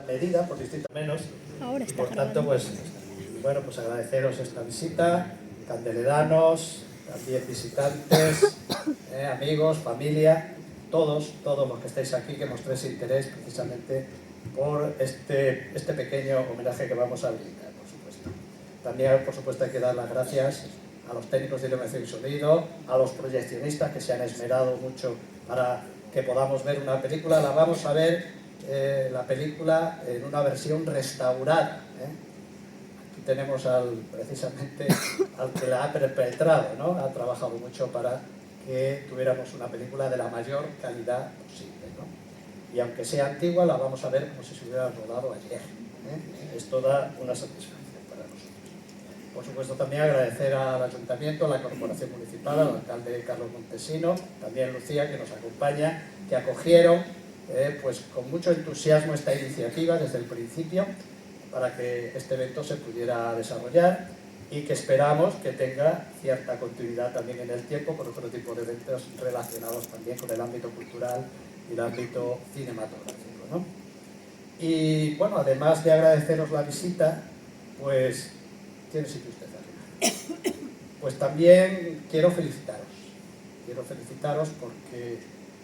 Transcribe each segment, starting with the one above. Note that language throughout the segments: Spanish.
medida por distintos menos. Ahora Y por está tanto, grabando. bueno, pues agradeceros esta visita, candeledanos, también visitantes, amigos, familia, todos los que estáis aquí, que mostréis interés precisamente por este pequeño homenaje que vamos a brindar, por supuesto. También, por supuesto, hay que dar las gracias a los técnicos de iluminación y sonido, a los proyeccionistas que se han esmerado mucho para que podamos ver una película. La vamos a ver, la película, en una versión restaurada. Aquí tenemos precisamente al que la ha perpetrado, ¿no? Ha trabajado mucho para que tuviéramos una película de la mayor calidad posible, ¿no? Y aunque sea antigua, la vamos a ver como si se hubiera rodado ayer. Esto da una satisfacción para nosotros. Por supuesto, también agradecer al Ayuntamiento, a la Corporación Municipal, al alcalde Carlos Montesino, también Lucía, que nos acompaña, que acogieron pues con mucho entusiasmo esta iniciativa desde el principio para que este evento se pudiera desarrollar y que esperamos que tenga cierta continuidad también en el tiempo con otro tipo de eventos relacionados también con el ámbito cultural y el ámbito cinematográfico, ¿no? Y bueno, además de agradeceros la visita, pues tiene sitio usted arriba. Pues también quiero felicitaros porque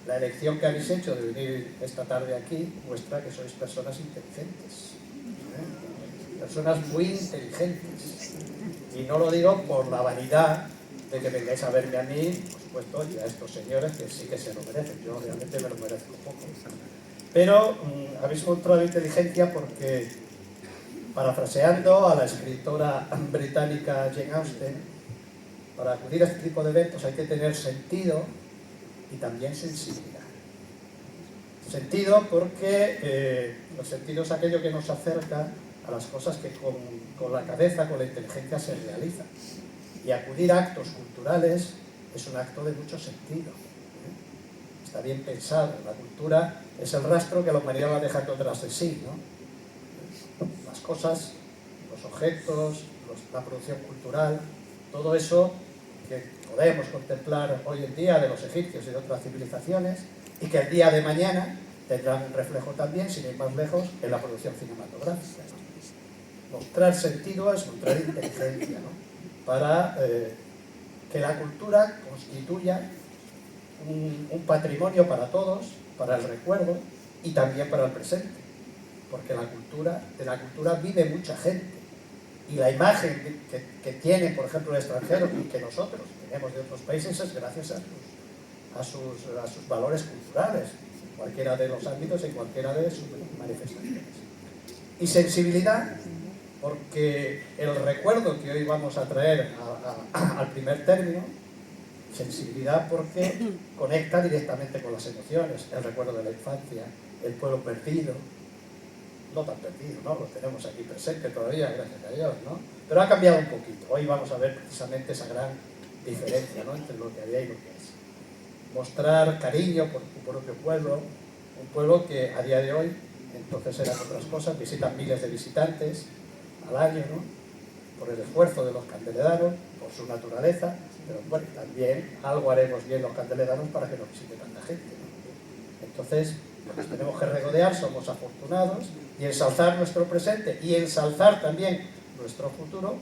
la elección que habéis hecho de venir esta tarde aquí muestra que sois personas inteligentes, personas muy inteligentes, y no lo digo por la vanidad de que vengáis a verme a mí, por supuesto, y a estos señores que sí que se lo merecen. Yo realmente me lo merezco poco, pero habéis mostrado inteligencia porque, parafraseando a la escritora británica Jane Austen, para acudir a este tipo de eventos hay que tener sentido y también sensibilidad. Sentido porque el sentido es aquello que nos acerca a las cosas que con la cabeza, con la inteligencia se realizan. Y acudir a actos culturales es un acto de mucho sentido. Está bien pensado. La cultura es el rastro que la humanidad va dejando tras de sí, ¿no? Las cosas, los objetos, la producción cultural, todo eso que podemos contemplar hoy en día de los egipcios y de otras civilizaciones, y que el día de mañana tendrán un reflejo también, sin ir más lejos, en la producción cinematográfica. Mostrar sentido es mostrar inteligencia, ¿no? Para que la cultura constituya un patrimonio para todos, para el recuerdo y también para el presente, porque de la cultura vive mucha gente, y la imagen que tiene, por ejemplo, el extranjero y que nosotros tenemos de otros países es gracias a sus valores culturales, en cualquiera de los ámbitos, en cualquiera de sus manifestaciones. Y sensibilidad, porque el recuerdo que hoy vamos a traer al primer término, sensibilidad porque conecta directamente con las emociones, el recuerdo de la infancia, el pueblo perdido, no tan perdido, ¿no? Lo tenemos aquí presente todavía, gracias a Dios, ¿no? Pero ha cambiado un poquito. Hoy vamos a ver precisamente esa gran diferencia, ¿no?, entre lo que había y lo que es. Mostrar cariño por tu propio pueblo, un pueblo que a día de hoy, entonces eran otras cosas, visitan miles de visitantes al año, ¿no?, por el esfuerzo de los candeledanos, por su naturaleza, pero bueno, también algo haremos bien los candeledanos para que nos visite tanta gente, ¿no? Entonces, nos tenemos que regodear, somos afortunados, y ensalzar nuestro presente y ensalzar también nuestro futuro,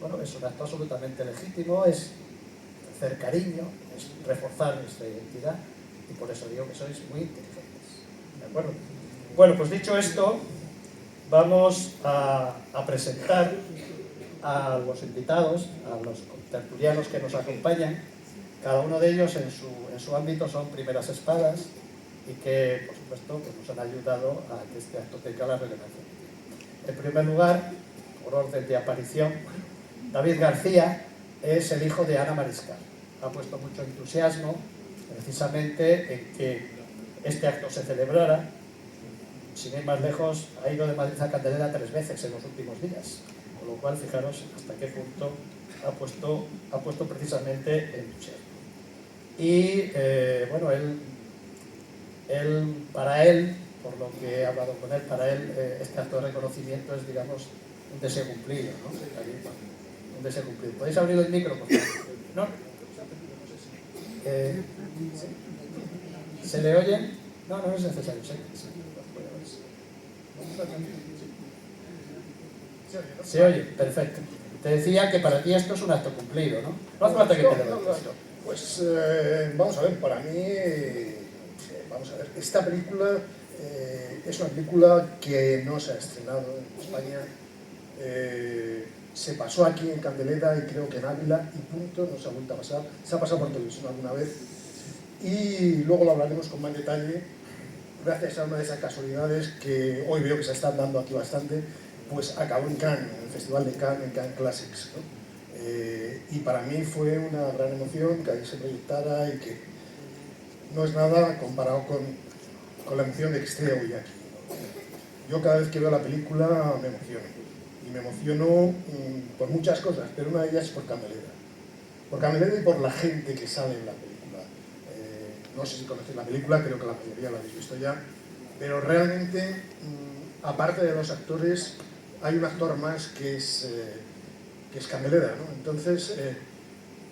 bueno, es un acto absolutamente legítimo, es hacer cariño, es reforzar nuestra identidad, y por eso digo que sois muy inteligentes, ¿de acuerdo? Bueno, pues dicho esto, vamos a presentar a los invitados, a los tertulianos que nos acompañan. Cada uno de ellos en su ámbito son primeras espadas y que, por supuesto, pues nos han ayudado a que este acto tenga la relevancia. En primer lugar, por orden de aparición, David García es el hijo de Ana Mariscal. Ha puesto mucho entusiasmo precisamente en que este acto se celebrara. Sin ir más lejos, ha ido de Madrid a Candelera 3 veces en los últimos días, con lo cual fijaros hasta qué punto ha puesto precisamente entusiasmo. Y bueno, para él, por lo que he hablado con él, para él este acto de reconocimiento es, digamos, un deseo cumplido, ¿no? Un deseo cumplido. ¿Podéis abrir el micro, por favor? ¿No? ¿Se le oye? No, no es necesario, sí. Se oye, perfecto. Te decía que para ti esto es un acto cumplido, ¿no? No hace falta que te levantes. Pues vamos a ver, para mí, vamos a ver, esta película es una película que no se ha estrenado en España, se pasó aquí en Candelera y creo que en Ávila y punto, no se ha vuelto a pasar, se ha pasado por televisión alguna vez y luego lo hablaremos con más detalle, gracias a una de esas casualidades que hoy veo que se están dando aquí bastante, pues acabó en Cannes, en el Festival de Cannes, en Cannes Classics, ¿no? Y para mí fue una gran emoción que ahí se proyectara y que no es nada comparado con la emoción de que esté hoy aquí, ¿no? Yo cada vez que veo la película me emociono, y me emociono por muchas cosas, pero una de ellas es por Candelera y por la gente que sale en la película. No sé si conocéis la película, creo que la mayoría la habéis visto ya, pero realmente, aparte de los actores, hay un actor más que es Candelera, ¿no? Entonces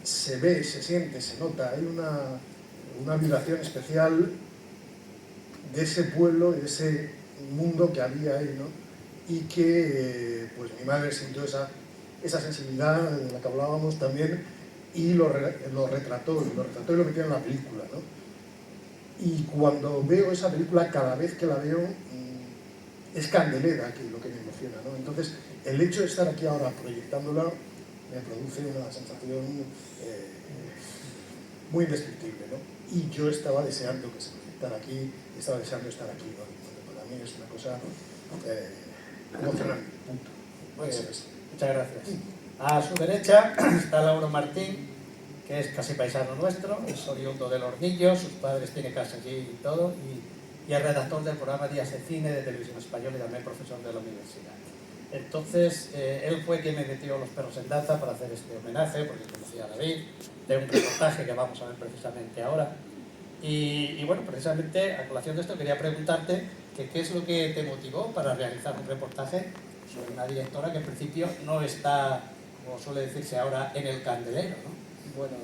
se ve, se siente, se nota, hay una vibración especial de ese pueblo y de ese mundo que había ahí, ¿no? Y que pues mi madre sintió esa sensibilidad de la que hablábamos también y lo retrató y lo metió en la película, ¿no? Y cuando veo esa película, cada vez que la veo, es Candelera que lo que me emociona, ¿no? Entonces, el hecho de estar aquí ahora proyectándola me produce una sensación muy indescriptible, ¿no? Y yo estaba deseando que se proyectara aquí, estaba deseando estar aquí, ¿no? Para mí es una cosa emocionante, punto. Muy bien, muchas gracias. A su derecha está Lauro Martín, que es casi paisano nuestro, es oriundo del Hornillo, sus padres tienen casa allí y todo, y es redactor del programa Días de Cine de Televisión Española y también profesor de la universidad. Entonces, él fue quien me metió Los perros en danza para hacer este homenaje, porque conocía a David, de un reportaje que vamos a ver precisamente ahora. Y bueno, precisamente a colación de esto quería preguntarte que qué es lo que te motivó para realizar un reportaje sobre una directora que en principio no está, como suele decirse ahora, en el candelero, ¿no? Bueno,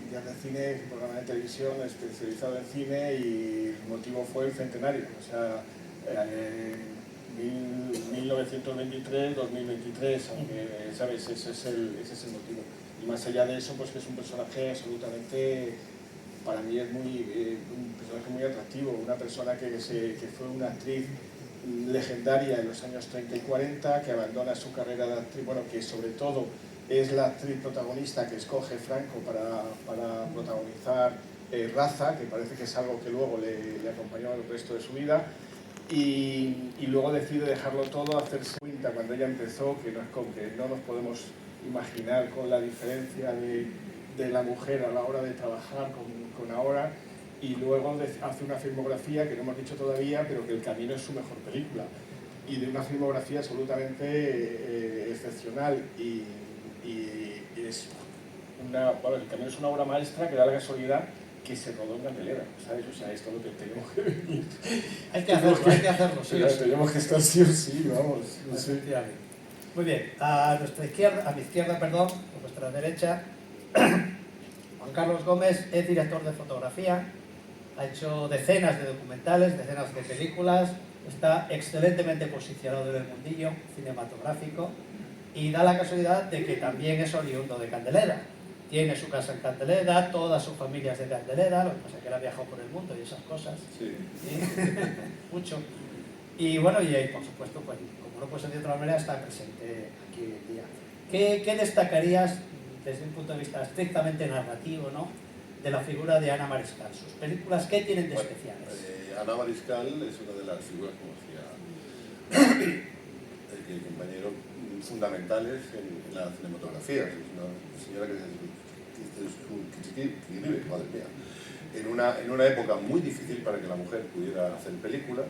Días de Cine es un programa de televisión especializado en cine y el motivo fue el centenario, o sea, 1923-2023, aunque, ¿sabes? Ese es el motivo. Y más allá de eso, pues que es un personaje absolutamente, para mí es un personaje muy atractivo, una persona que fue una actriz legendaria en los años 30 y 40, que abandona su carrera de actriz, bueno, que sobre todo es la actriz protagonista que escoge Franco para protagonizar Raza, que parece que es algo que luego le acompañó el resto de su vida, y luego decide dejarlo todo, hacerse cuenta cuando ella empezó, que no nos podemos imaginar con la diferencia de la mujer a la hora de trabajar con ahora, y luego hace una filmografía que no hemos dicho todavía, pero que El Camino es su mejor película, y de una filmografía absolutamente excepcional, y es bueno, El Camino es una obra maestra que da la casualidad que se rodó en Candelera, ¿sabes? O sea, esto es lo que tenemos que venir. Hay que hacerlo, sí. Tenemos que estar sí o sí, vamos. No sé. Muy bien, a mi izquierda, perdón, a nuestra derecha, Juan Carlos Gómez es director de fotografía, ha hecho decenas de documentales, decenas de películas, está excelentemente posicionado en el mundillo cinematográfico y da la casualidad de que también es oriundo de Candelera. Tiene su casa en Candelera, toda su familia es de Candelera, lo que pasa es que él ha viajado por el mundo y esas cosas. Sí. Mucho. Y bueno, y por supuesto, pues, como no puede ser de otra manera, está presente aquí hoy en día. ¿Qué destacarías desde un punto de vista estrictamente narrativo, ¿no?, de la figura de Ana Mariscal? ¿Sus películas qué tienen de especiales? Ana Mariscal es una de las figuras, como decía el compañero, fundamentales en la cinematografía. Es una señora que escribe, madre mía, en una época muy difícil para que la mujer pudiera hacer películas,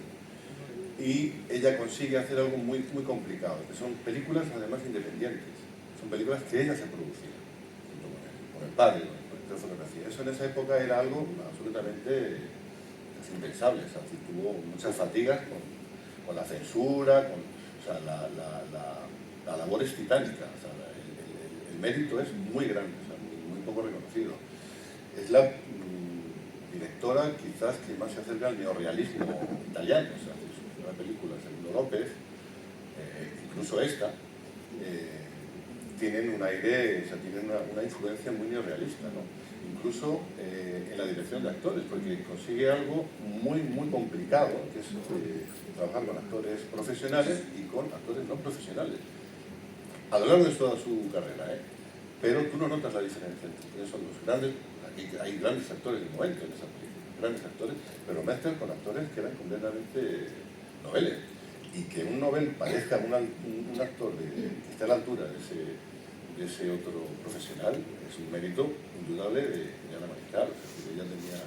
y ella consigue hacer algo muy, muy complicado, que son películas además independientes, son películas que ella se producía, junto con el padre, con el director de fotografía. Eso en esa época era algo absolutamente casi impensable, o sea, tuvo muchas fatigas con la censura, o sea, la labor es titánica, o sea, el mérito es muy grande, o sea, muy poco reconocido. Es la directora quizás que más se acerca al neorrealismo italiano, o sea, última película, Segundo López, incluso esta, tienen un aire, o sea, tienen una influencia muy neorrealista, ¿no? Incluso en la dirección de actores, porque consigue algo muy complicado, que es trabajar con actores profesionales y con actores no profesionales, a lo largo de toda su carrera, pero tú no notas la diferencia entre son los grandes. Hay grandes actores de momento en esa película, grandes actores, pero mezclan con actores que eran completamente noveles, y que un novel parezca un actor que esté a la altura de ese otro profesional es un mérito indudable de Ana Mariscal. O sea, ella tenía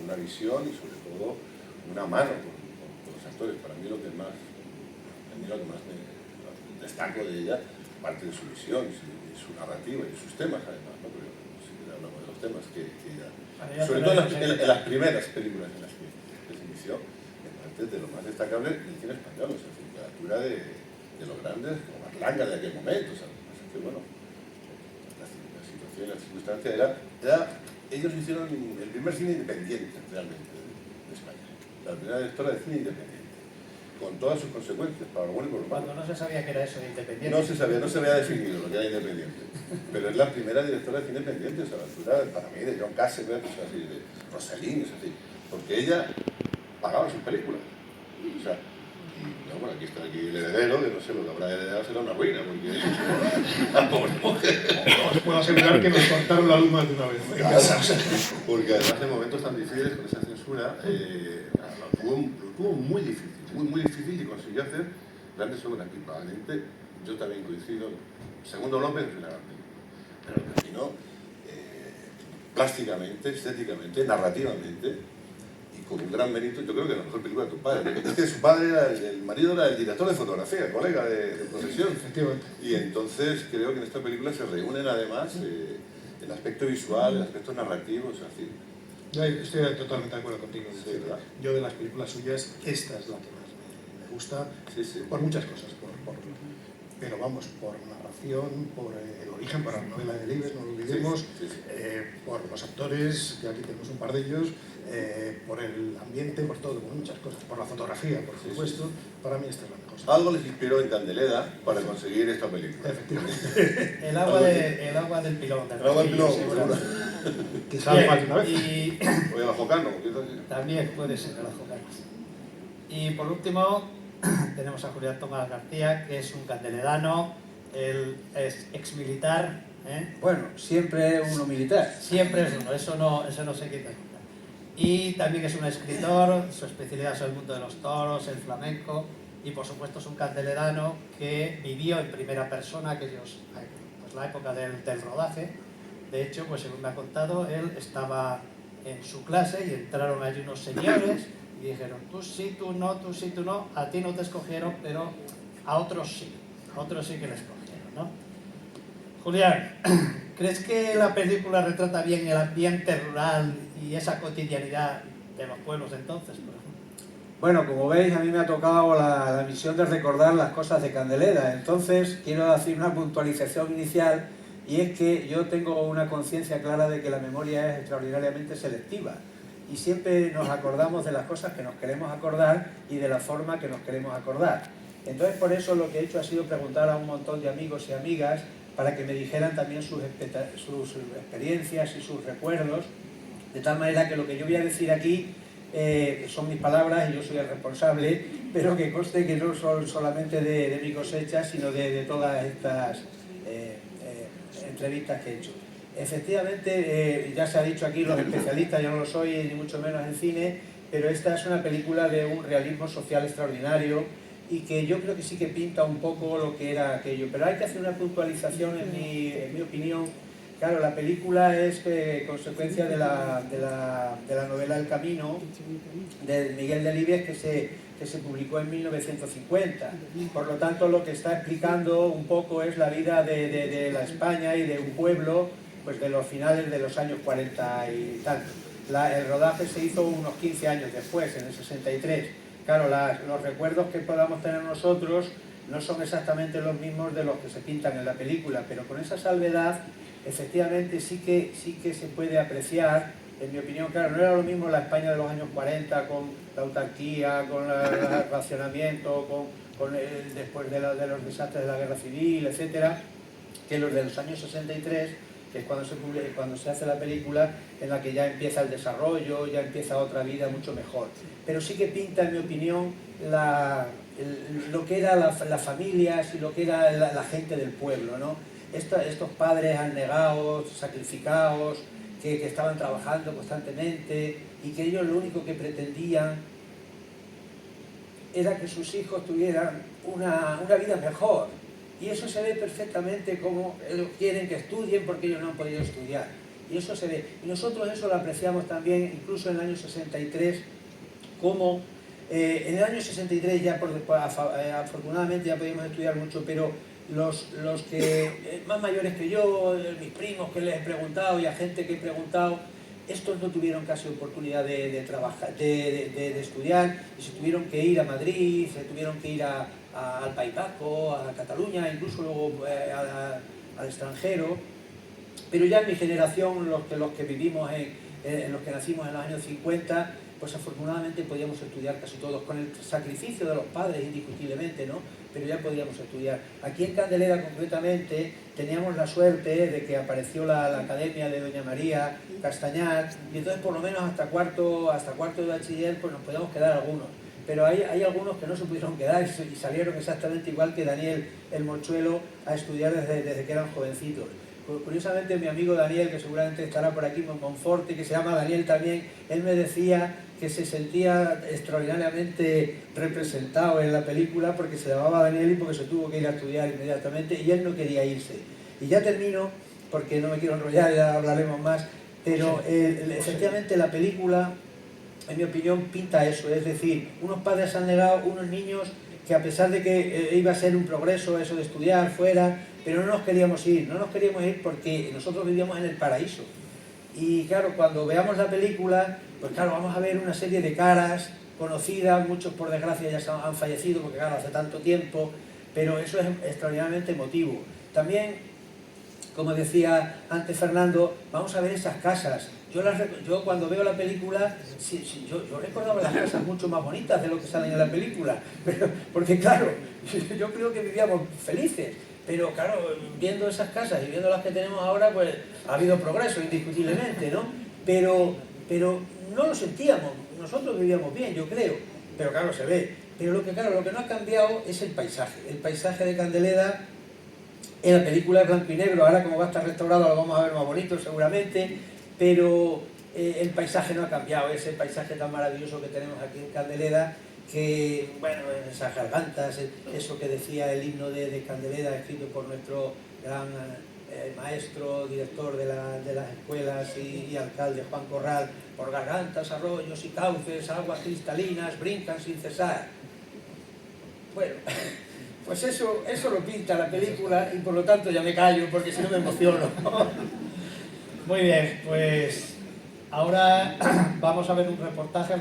una visión y sobre todo una mano con los actores. Para mí lo que más destaco de ella, aparte de su visión y su narrativa y sus temas además, ¿no? Pero si hablamos de los temas que ella, sobre todo en las primeras películas en las que se inició, en parte de lo más destacable del cine español, o sea, la altura de los grandes, como Marlanga de aquel momento, o sea, que bueno, la situación y la circunstancia era, ellos hicieron el primer cine independiente realmente de España, la primera directora de cine independiente, con todas sus consecuencias, para lo bueno y por lo malo. Cuando no se sabía que era eso de independiente. No se había definido lo que era independiente, pero es la primera directora de cine independiente, o sea, a la altura para mí de John Cassavetes, o sea, así, de Rossellini, así, porque ella pagaba sus películas, o sea, y no, bueno, aquí está el heredero, que no sé, lo que habrá heredado será una ruina, porque la pobre mujer. Os puedo asegurar que nos cortaron la luz más de una vez en casa. Porque además en momentos tan difíciles con esa censura, lo tuvo muy difícil y consiguió hacer grandes obras. Y probablemente yo también coincido, Segundo López es una gran película, pero terminó plásticamente, estéticamente, narrativamente, y con un gran mérito. Yo creo que la mejor película de tu padre. Es que su padre el marido era el director de fotografía, el colega de profesión. Efectivamente. Y entonces creo que en esta película se reúnen además el aspecto visual, el aspecto narrativo, o sea, así. Yo estoy totalmente de acuerdo contigo. Sí, ¿verdad? Yo de las películas suyas, esta es la que más me gusta, Sí. por muchas cosas, pero vamos, por narración, por el origen, por la novela de Delibes, no lo olvidemos, Sí. por los actores, que aquí tenemos un par de ellos, por el ambiente, por todo, por muchas cosas, por la fotografía, por supuesto. Para mí esta es la mejor. Algo les inspiró en Candeleda para conseguir esta película. Efectivamente. El agua del pilón. El agua del pilón, seguro. Que sale más de una vez. Y O el ajocano, ¿qué tal? también puede ser el ajocano. Y por último, tenemos a Julián Tomás García, que es un candeledano, él es exmilitar. Bueno, siempre uno militar. Siempre es uno, eso no se quita nunca. Y también es un escritor, su especialidad es el mundo de los toros, el flamenco, y por supuesto es un candeledano que vivió en primera persona aquellos, pues la época del rodaje. De hecho, pues según me ha contado, él estaba en su clase y entraron allí unos señores y dijeron, tú sí, tú no, tú sí, tú no, a ti no te escogieron, pero a otros sí que le escogieron, ¿no? Julián, ¿crees que la película retrata bien el ambiente rural y esa cotidianidad de los pueblos de entonces, por ejemplo? Bueno, como veis, a mí me ha tocado la misión de recordar las cosas de Candelera. Entonces, quiero hacer una puntualización inicial, y es que yo tengo una conciencia clara de que la memoria es extraordinariamente selectiva. Y siempre nos acordamos de las cosas que nos queremos acordar y de la forma que nos queremos acordar. Entonces, por eso lo que he hecho ha sido preguntar a un montón de amigos y amigas para que me dijeran también sus experiencias y sus recuerdos, de tal manera que lo que yo voy a decir aquí son mis palabras y yo soy el responsable, pero que conste que no son solamente de mi cosecha, sino de todas estas entrevistas que he hecho. Efectivamente, ya se ha dicho aquí, los especialistas, yo no lo soy ni mucho menos en cine, pero esta es una película de un realismo social extraordinario y que yo creo que sí que pinta un poco lo que era aquello, pero hay que hacer una puntualización en mi opinión. Claro, la película es consecuencia de la novela El Camino de Miguel Delibes que se publicó en 1950. Por lo tanto, lo que está explicando un poco es la vida de la España y de un pueblo pues de los finales de los años 40 y tanto. El rodaje se hizo unos 15 años después, en el 63. Claro, los recuerdos que podamos tener nosotros no son exactamente los mismos de los que se pintan en la película, pero con esa salvedad, efectivamente sí que se puede apreciar, en mi opinión. Claro, no era lo mismo la España de los años 40 con la autarquía, con el racionamiento, después de los desastres de la guerra civil, etcétera, que los de los años 63, que es cuando se hace la película, en la que ya empieza el desarrollo, ya empieza otra vida mucho mejor. Pero sí que pinta, en mi opinión, lo que eran las familias y lo que era la gente del pueblo, ¿no? Estos padres abnegados, sacrificados, que estaban trabajando constantemente y que ellos lo único que pretendían era que sus hijos tuvieran una vida mejor. Y eso se ve perfectamente como ellos quieren que estudien porque ellos no han podido estudiar. Y eso se ve. Y nosotros eso lo apreciamos también, incluso en el año 63, como en el año 63 ya afortunadamente ya podíamos estudiar mucho, pero los que más mayores que yo, mis primos que les he preguntado y a gente que he preguntado, estos no tuvieron casi oportunidad de trabajar, de estudiar, y se tuvieron que ir a Madrid, se tuvieron que ir al País Vasco, a Cataluña, incluso luego al extranjero. Pero ya en mi generación, los que vivimos los que nacimos en los años 50, pues afortunadamente podíamos estudiar casi todos, con el sacrificio de los padres indiscutiblemente, ¿no? Pero ya podíamos estudiar. Aquí en Candelera concretamente teníamos la suerte de que apareció la academia de Doña María Castañar, y entonces por lo menos hasta cuarto de bachiller pues nos podíamos quedar algunos. Pero hay algunos que no se pudieron quedar y salieron exactamente igual que Daniel el Mochuelo a estudiar desde que eran jovencitos. Curiosamente, mi amigo Daniel, que seguramente estará por aquí, Monforte, que se llama Daniel también, él me decía que se sentía extraordinariamente representado en la película porque se llamaba Daniel y porque se tuvo que ir a estudiar inmediatamente y él no quería irse. Y ya termino, porque no me quiero enrollar, ya hablaremos más, pero efectivamente la película, en mi opinión, pinta eso, es decir, unos padres han negado, unos niños que a pesar de que iba a ser un progreso eso de estudiar fuera, pero no nos queríamos ir porque nosotros vivíamos en el paraíso. Y claro, cuando veamos la película, pues claro, vamos a ver una serie de caras conocidas, muchos por desgracia ya han fallecido porque claro, hace tanto tiempo, pero eso es extraordinariamente emotivo. También, como decía antes Fernando, vamos a ver esas casas. Yo cuando veo la película, yo recordaba las casas mucho más bonitas de lo que salen en la película, porque claro, yo creo que vivíamos felices. Pero claro, viendo esas casas y viendo las que tenemos ahora, pues ha habido progreso indiscutiblemente, ¿no? Pero no lo sentíamos, nosotros vivíamos bien, yo creo, pero claro, se ve. Pero lo que no ha cambiado es el paisaje de Candelera. En la película es blanco y negro, ahora como va a estar restaurado lo vamos a ver más bonito seguramente, pero el paisaje no ha cambiado, ese paisaje tan maravilloso que tenemos aquí en Candelera, que, bueno, esas gargantas, eso que decía el himno de Candelera, escrito por nuestro gran maestro, director de las escuelas y alcalde Juan Corral, por gargantas, arroyos y cauces, aguas cristalinas, brincan sin cesar. Bueno, pues eso lo pinta la película y por lo tanto ya me callo porque si no me emociono. Muy bien, pues ahora vamos a ver un reportaje,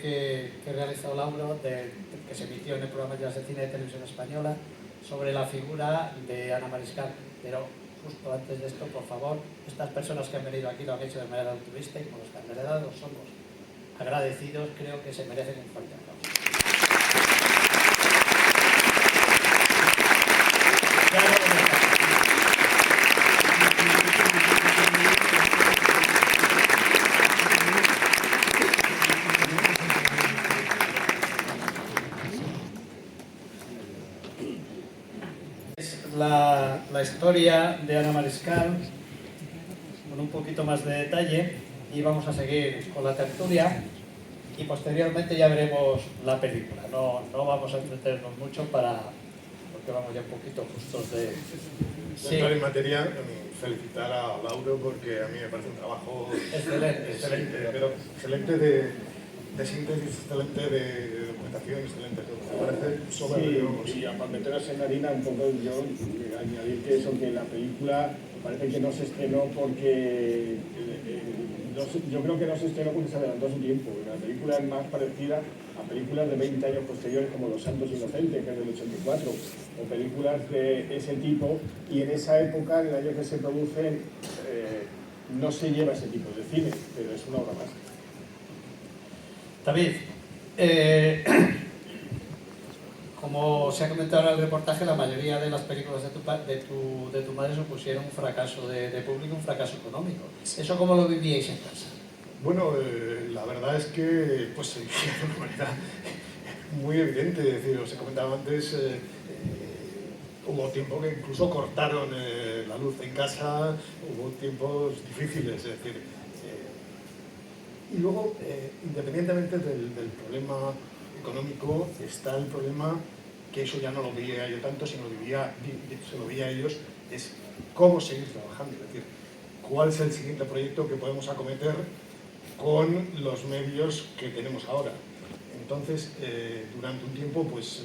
que realizó Laura, que se emitió en el programa de Cine de Televisión Española, sobre la figura de Ana Mariscal. Pero justo antes de esto, por favor, estas personas que han venido aquí lo han hecho de manera altruista y como los candelerados somos agradecidos, creo que se merecen un fuerte aplauso. La historia de Ana Mariscal con un poquito más de detalle y vamos a seguir con la tertulia y posteriormente ya veremos la película. No vamos a entretenernos mucho porque vamos ya un poquito justos de... Sí. En materia, felicitar a Lauro porque a mí me parece un trabajo excelente, pero excelente de síntesis, excelente de documentación, excelente todo. Me parece soberbio. Sí, y para meteros en harina un poco, yo añadir que eso, que la película parece que no se estrenó porque yo creo que no se estrenó porque se adelantó a su tiempo. La película es más parecida a películas de 20 años posteriores como Los Santos Inocentes, que es del 84, o películas de ese tipo, y en esa época, en el año que se producen, no se lleva ese tipo de cine, pero es una obra más. David, Como se ha comentado en el reportaje, la mayoría de las películas de tu madre supusieron un fracaso de público, un fracaso económico. ¿Eso cómo lo vivíais en casa? Bueno, la verdad es que pues se vivía de una manera muy evidente. Es decir, os he comentado antes, hubo tiempo que incluso cortaron la luz en casa, hubo tiempos difíciles, es decir, y luego, independientemente del problema económico, está el problema, que eso ya no lo veía yo tanto, sino se lo veía a ellos, es cómo seguir trabajando, es decir, cuál es el siguiente proyecto que podemos acometer con los medios que tenemos ahora. Entonces, durante un tiempo, pues,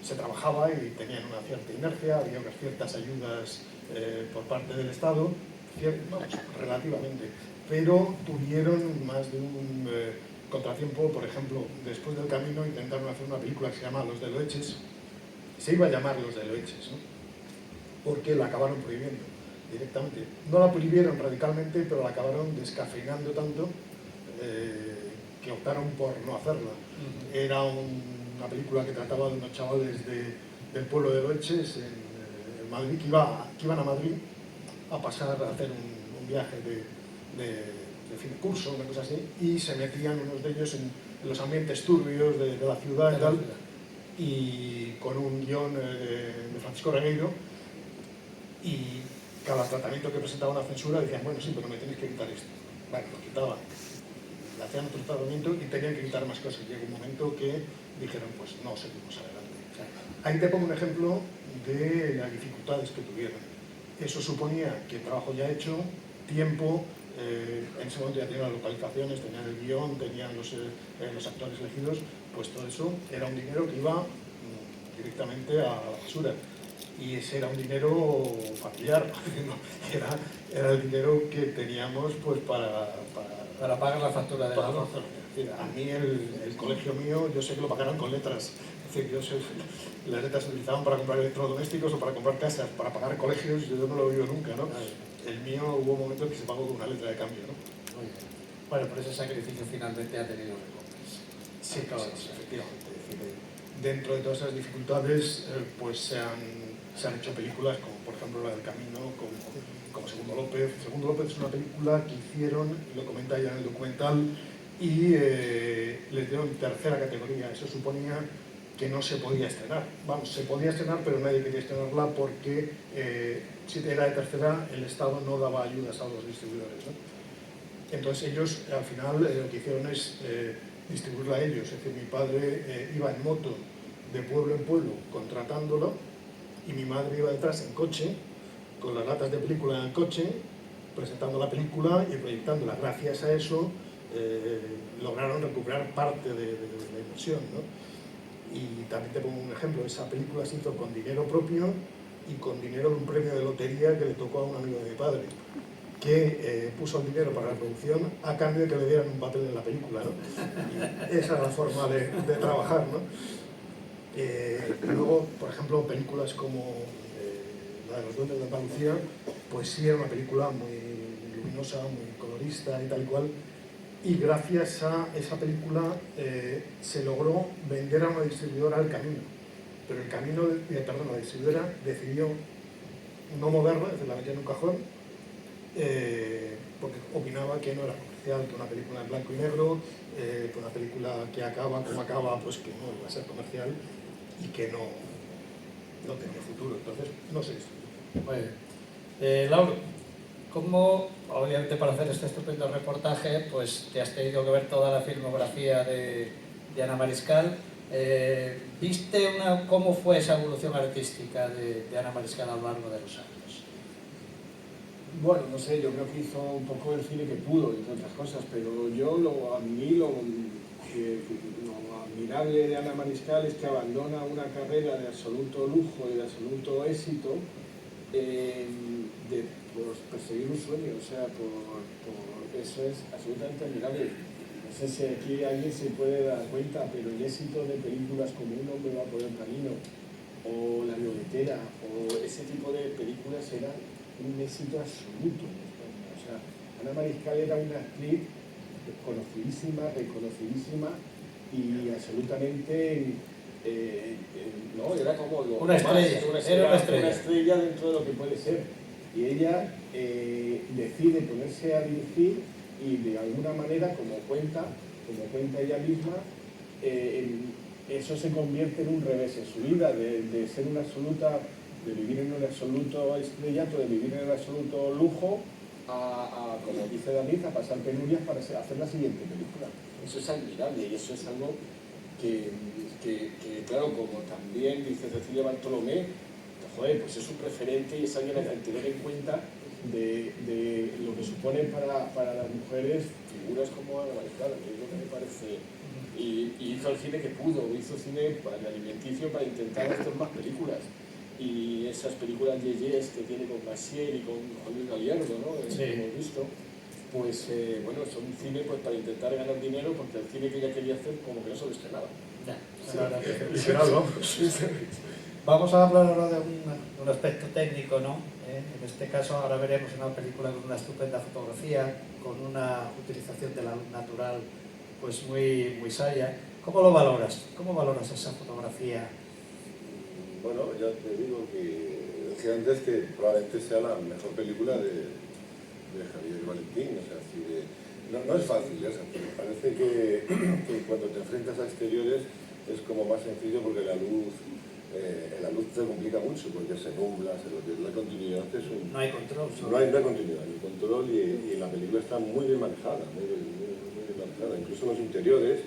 se trabajaba y tenían una cierta inercia, había unas ciertas ayudas por parte del Estado, vamos, relativamente, pero tuvieron más de un contratiempo. Por ejemplo, después del Camino intentaron hacer una película que se llama Los de Loeches, se iba a llamar Los de Loeches, ¿no? Porque la acabaron prohibiendo directamente. No la prohibieron radicalmente, pero la acabaron descafeinando tanto que optaron por no hacerla. Era una película que trataba de unos chavales del pueblo de Loeches, en Madrid, que iban a Madrid a pasar a hacer un viaje de fin de curso, una cosa así, y se metían unos de ellos en los ambientes turbios de la ciudad y tal, y con un guión de Francisco Regueiro, y cada tratamiento que presentaba una censura decían, bueno, sí, pero me tenéis que quitar esto. Bueno, lo quitaban, le hacían otro tratamiento y tenían que quitar más cosas. Llegó un momento que dijeron, pues no seguimos adelante. Ahí te pongo un ejemplo de las dificultades que tuvieron. Eso suponía que trabajo ya hecho, tiempo, en ese momento ya tenían las localizaciones, tenían el guión, tenían los actores elegidos, pues todo eso era un dinero que iba directamente a la basura. Y ese era un dinero familiar, era el dinero que teníamos pues para pagar la factura de la luz. A mí el colegio mío, yo sé que lo pagaron con letras. Es decir, las letras se utilizaban para comprar electrodomésticos o para comprar casas, para pagar colegios, yo no lo he oído nunca, ¿no? El mío hubo momentos que se pagó con una letra de cambio, ¿no? Muy bien. Bueno, pero ese sacrificio finalmente ha tenido recompensas. Sí, claro, efectivamente. Es decir, dentro de todas esas dificultades, pues se han hecho películas como, por ejemplo, la del Camino, como Segundo López. Segundo López es una película que hicieron, lo comenta ya en el documental, y les dieron tercera categoría. Eso suponía que no se podía estrenar. Vamos, se podía estrenar, pero nadie quería estrenarla porque si era de tercera, el Estado no daba ayudas a los distribuidores, ¿no? Entonces ellos, al final, lo que hicieron es distribuirla a ellos. Es decir, mi padre iba en moto de pueblo en pueblo contratándolo, y mi madre iba detrás en coche, con las latas de película en el coche, presentando la película y proyectándola. Gracias a eso lograron recuperar parte de la inversión, ¿no? Y también te pongo un ejemplo, esa película se hizo con dinero propio y con dinero de un premio de lotería que le tocó a un amigo de mi padre, que puso el dinero para la producción a cambio de que le dieran un papel en la película, ¿no? Y esa es la forma de trabajar, ¿no? Luego, por ejemplo, películas como la de Los Duendes de Andalucía, pues sí era una película muy luminosa, muy colorista y tal y cual, y gracias a esa película se logró vender a una distribuidora El Camino, pero El Camino, perdón, la distribuidora decidió no moverla, es decir, la metió en un cajón, porque opinaba que no era comercial, que una película en blanco y negro, que una película que acaba como acaba, pues que no iba a ser comercial y que no tenía futuro. Entonces, no sé. Muy bien. Lauro, ¿cómo, obviamente para hacer este estupendo reportaje, pues te has tenido que ver toda la filmografía de Ana Mariscal? ¿Viste cómo fue esa evolución artística de Ana Mariscal a lo largo de los años? Bueno, no sé, yo creo que hizo un poco el cine que pudo, entre otras cosas, pero a mí lo admirable de Ana Mariscal es que abandona una carrera de absoluto lujo y de absoluto éxito por perseguir un sueño, o sea, eso es absolutamente admirable. No sé si aquí alguien se puede dar cuenta, pero el éxito de películas como Un hombre va por el camino, o La violetera, o ese tipo de películas eran un éxito absoluto en España. O sea, Ana Mariscal era una actriz conocidísima, reconocidísima, y absolutamente, no, era como una estrella, era una estrella dentro de lo que puede ser. Y ella decide ponerse a dirigir y de alguna manera, como cuenta ella misma, eso se convierte en un revés en su vida, de ser una absoluta, de vivir en un absoluto estrellato, de vivir en un absoluto lujo, a, como dice David, a pasar penurias para hacer la siguiente película. Eso es admirable y eso es algo que claro, como también dice Cecilia Bartolomé, joder, pues es un referente y es alguien a tener en cuenta de lo que suponen para las mujeres figuras como Ana Mariscal, que es lo que me parece. Y hizo el cine que pudo, hizo cine alimenticio para intentar hacer más películas. Y esas películas de Yes que tiene con Massiel y con Juan Luis Gallardo, ¿no? Sí. Que hemos visto, pues bueno, son cine pues, para intentar ganar dinero, porque el cine que ella quería hacer como que no se lo estrenaba. Ya, Sí. la verdad que- Literal, ¿no? Vamos a hablar ahora de un aspecto técnico, ¿no? En este caso ahora veremos una película con una estupenda fotografía, con una utilización de la luz natural pues muy sabia. ¿Cómo lo valoras? ¿Cómo valoras esa fotografía? Bueno, ya te digo que decía antes que probablemente sea la mejor película de Javier Valentín. O sea, no es fácil, o sea, parece que cuando te enfrentas a exteriores es como más sencillo porque la luz te complica mucho, porque se nubla, la continuidad es un... No hay control. No hay continuidad, ni control, y la película está muy bien manejada, muy bien manejada. Incluso los interiores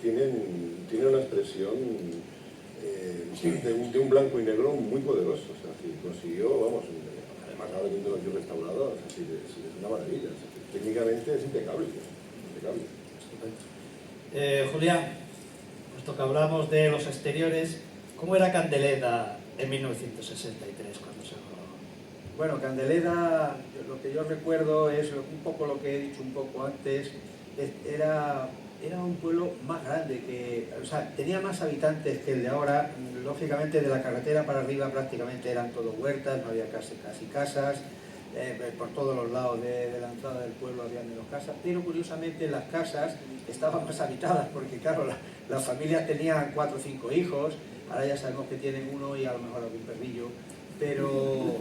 tienen una expresión de un blanco y negro muy poderoso. O sea, si consiguió, vamos, además ahora viéndolo aquí restaurado, o sea, es una maravilla. O sea, técnicamente es impecable. Julián, puesto que hablamos de los exteriores, ¿cómo era Candeleda en 1963 cuando se rodó? Bueno, Candeleda, lo que yo recuerdo es un poco lo que he dicho un poco antes, era un pueblo más grande, o sea, tenía más habitantes que el de ahora. Lógicamente de la carretera para arriba prácticamente eran todo huertas, no había casi casas, por todos los lados de la entrada del pueblo había menos casas, pero curiosamente las casas estaban más habitadas porque claro, las familias tenían 4 o 5 hijos, ahora ya sabemos que tienen uno y a lo mejor algún perrillo, pero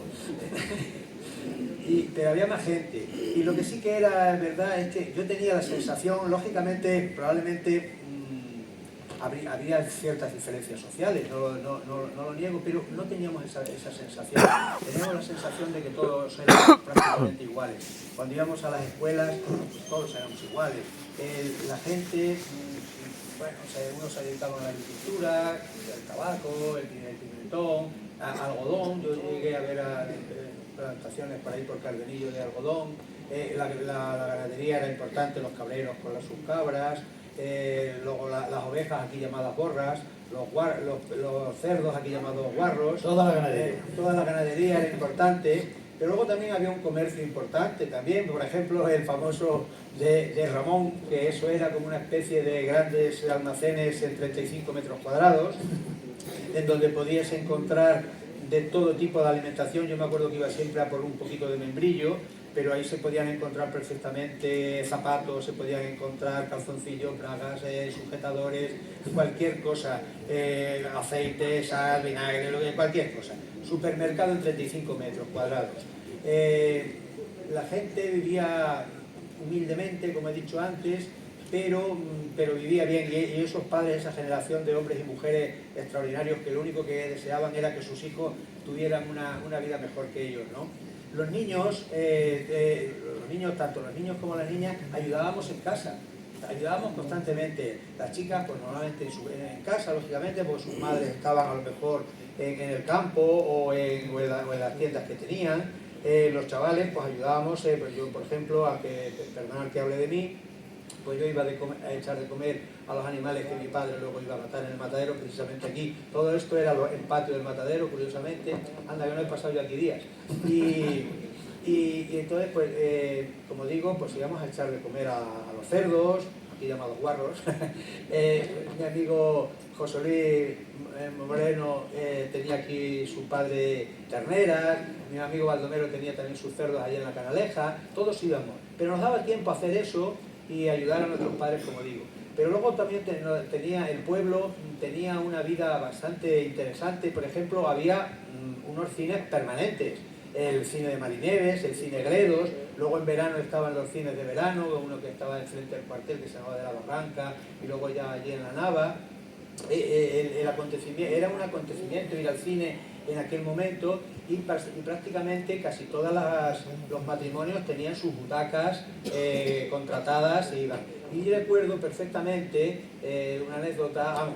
había más gente. Y lo que sí que era verdad es que yo tenía la sensación, lógicamente, probablemente había ciertas diferencias sociales, no lo niego, pero no teníamos esa sensación. Teníamos la sensación de que todos éramos prácticamente iguales. Cuando íbamos a las escuelas, pues todos éramos iguales. La gente, bueno, unos se dedicaban a la agricultura, el tabaco, el pimentón, algodón. Yo llegué a ver plantaciones por ahí por Cardenillo de algodón. La ganadería era importante, los cabreros con sus cabras. Luego las ovejas aquí llamadas borras, los cerdos aquí llamados guarros. Toda la ganadería. Toda la ganadería era importante, pero luego también había un comercio importante también, por ejemplo el famoso de Ramón, que eso era como una especie de grandes almacenes en 35 metros cuadrados, en donde podías encontrar de todo tipo de alimentación. Yo me acuerdo que iba siempre a por un poquito de membrillo, pero ahí se podían encontrar perfectamente zapatos, se podían encontrar calzoncillos, bragas, sujetadores, cualquier cosa, aceite, sal, vinagre, cualquier cosa. Supermercado en 35 metros cuadrados. La gente vivía humildemente, como he dicho antes, pero vivía bien, y esos padres, esa generación de hombres y mujeres extraordinarios que lo único que deseaban era que sus hijos tuvieran una vida mejor que ellos, ¿no? Los niños, tanto los niños como las niñas, ayudábamos en casa, ayudábamos constantemente. Las chicas, pues normalmente en casa, lógicamente, porque sus madres estaban a lo mejor en el campo o en las tiendas que tenían. Los chavales, pues ayudábamos, pues yo, por ejemplo, perdonad que hable de mí, pues yo iba a echar de comer a los animales que mi padre luego iba a matar en el matadero, precisamente aquí. Todo esto era el patio del matadero, curiosamente. Anda, que no he pasado yo aquí días. Y entonces, pues, como digo, pues íbamos a echar de comer a los cerdos, aquí llamados guarros. Mi amigo José Luis Moreno tenía aquí su padre terneras, mi amigo Baldomero tenía también sus cerdos allá en la Canaleja. Todos íbamos, pero nos daba tiempo a hacer eso y ayudar a nuestros padres, como digo. Pero luego también tenía el pueblo, tenía una vida bastante interesante. Por ejemplo, había unos cines permanentes. El cine de Marineves, el cine Gredos, luego en verano estaban los cines de verano, uno que estaba enfrente del cuartel que se llamaba de la Barranca, y luego ya allí en la Nava. El acontecimiento, era un acontecimiento ir al cine en aquel momento, y prácticamente casi todos los matrimonios tenían sus butacas contratadas e iban. Y yo recuerdo perfectamente una anécdota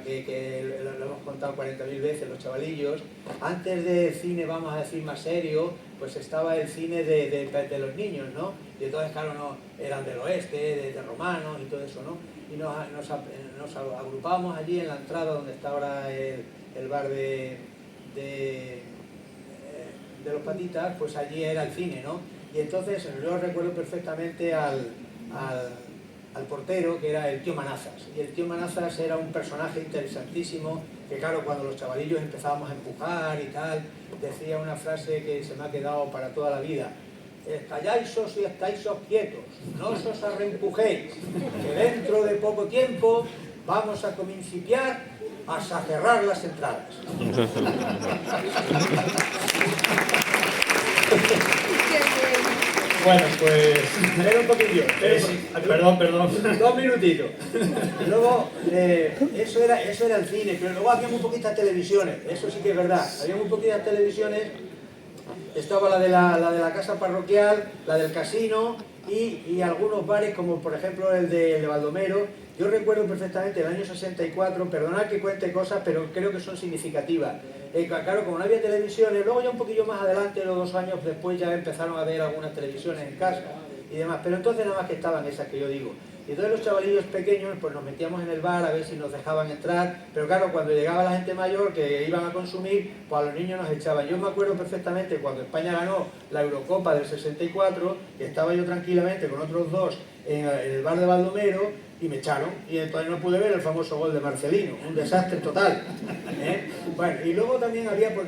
que lo hemos contado 40.000 veces los chavalillos. Antes del cine, vamos a decir, más serio, pues estaba el cine de los niños, ¿no? Y entonces, claro, no, eran del oeste, de romanos y todo eso, ¿no? Y nos agrupábamos allí en la entrada donde está ahora el bar de los Patitas, pues allí era el cine, ¿no? Y entonces yo recuerdo perfectamente al portero, que era el tío Manazas. Y el tío Manazas era un personaje interesantísimo, que claro, cuando los chavalillos empezábamos a empujar y tal, decía una frase que se me ha quedado para toda la vida: calláisos y estáisos quietos, no os arrempujéis, que dentro de poco tiempo vamos a principiar a cerrar las entradas. Bueno, pues... Espera un poquillo. Perdón. 2 minutitos. Luego, eso era el cine, pero luego había muy poquitas televisiones, eso sí que es verdad. Había muy poquitas televisiones. Estaba la de la casa parroquial, la del casino y algunos bares, como por ejemplo el de Baldomero. Yo recuerdo perfectamente el año 64, perdonad que cuente cosas, pero creo que son significativas. Claro, como no había televisiones, luego ya un poquillo más adelante, los 2 años después, ya empezaron a ver algunas televisiones en casa y demás, pero entonces nada más que estaban esas que yo digo. Y entonces los chavalillos pequeños pues nos metíamos en el bar a ver si nos dejaban entrar, pero claro, cuando llegaba la gente mayor que iban a consumir, pues a los niños nos echaban. Yo me acuerdo perfectamente cuando España ganó la Eurocopa del 64, que estaba yo tranquilamente con otros 2 en el bar de Baldomero, y me echaron, y entonces no pude ver el famoso gol de Marcelino, un desastre total. Bueno, y luego también había, pues,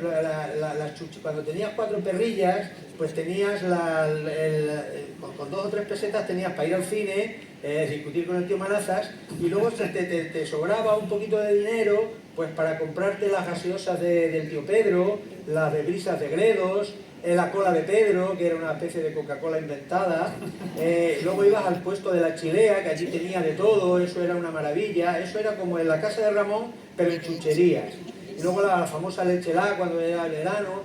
cuando tenías 4 perrillas, pues tenías con 2 o 3 pesetas tenías para ir al cine, discutir con el tío Manazas, y luego te sobraba un poquito de dinero pues para comprarte las gaseosas del tío Pedro, las de brisas de Gredos, la cola de Pedro, que era una especie de Coca-Cola inventada. Luego ibas al puesto de la Chilea, que allí tenía de todo, eso era una maravilla. Eso era como en la casa de Ramón, pero en chucherías. Y luego la famosa leche helada cuando era el verano.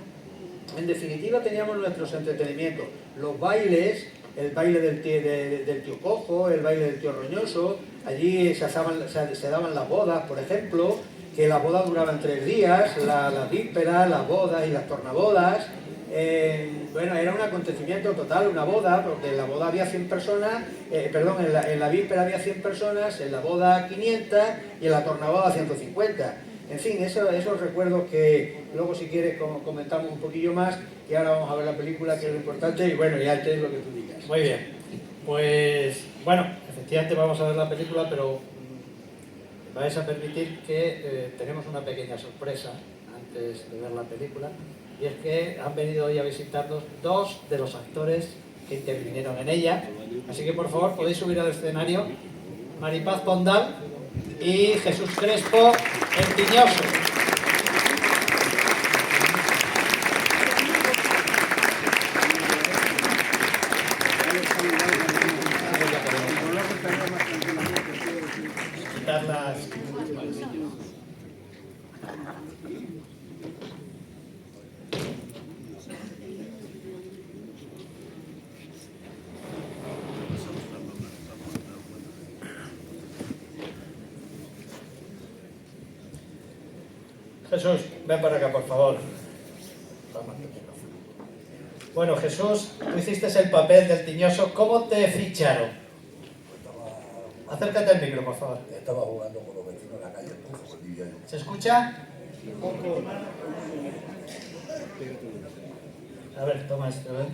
En definitiva, teníamos nuestros entretenimientos. Los bailes, el baile del tío Cojo, el baile del tío Roñoso. Allí se daban las bodas, por ejemplo, que las bodas duraban 3 días, las vísperas, las bodas y las tornabodas. Bueno, era un acontecimiento total, una boda, porque en la boda había 100 personas, en la víspera había 100 personas, en la boda 500 y en la tornaboda 150. En fin, esos recuerdos que luego, si quieres, comentamos un poquillo más, y ahora vamos a ver la película, que es lo importante, y bueno, ya es lo que tú digas. Muy bien. Pues, bueno, efectivamente vamos a ver la película, pero me vais a permitir que tenemos una pequeña sorpresa antes de ver la película, y es que han venido hoy a visitarnos 2 de los actores que intervinieron en ella. Así que, por favor, podéis subir al escenario. Maripaz Pondal y Jesús Crespo, el Tiñoso. Quitar las... Jesús, ven para acá, por favor. Bueno, Jesús, tú hiciste el papel del Tiñoso. ¿Cómo te ficharon? Acércate al micro, por favor. Estaba jugando con los vecinos en la calle, entonces vivía yo. ¿Se escucha? A ver, toma esto, a ver.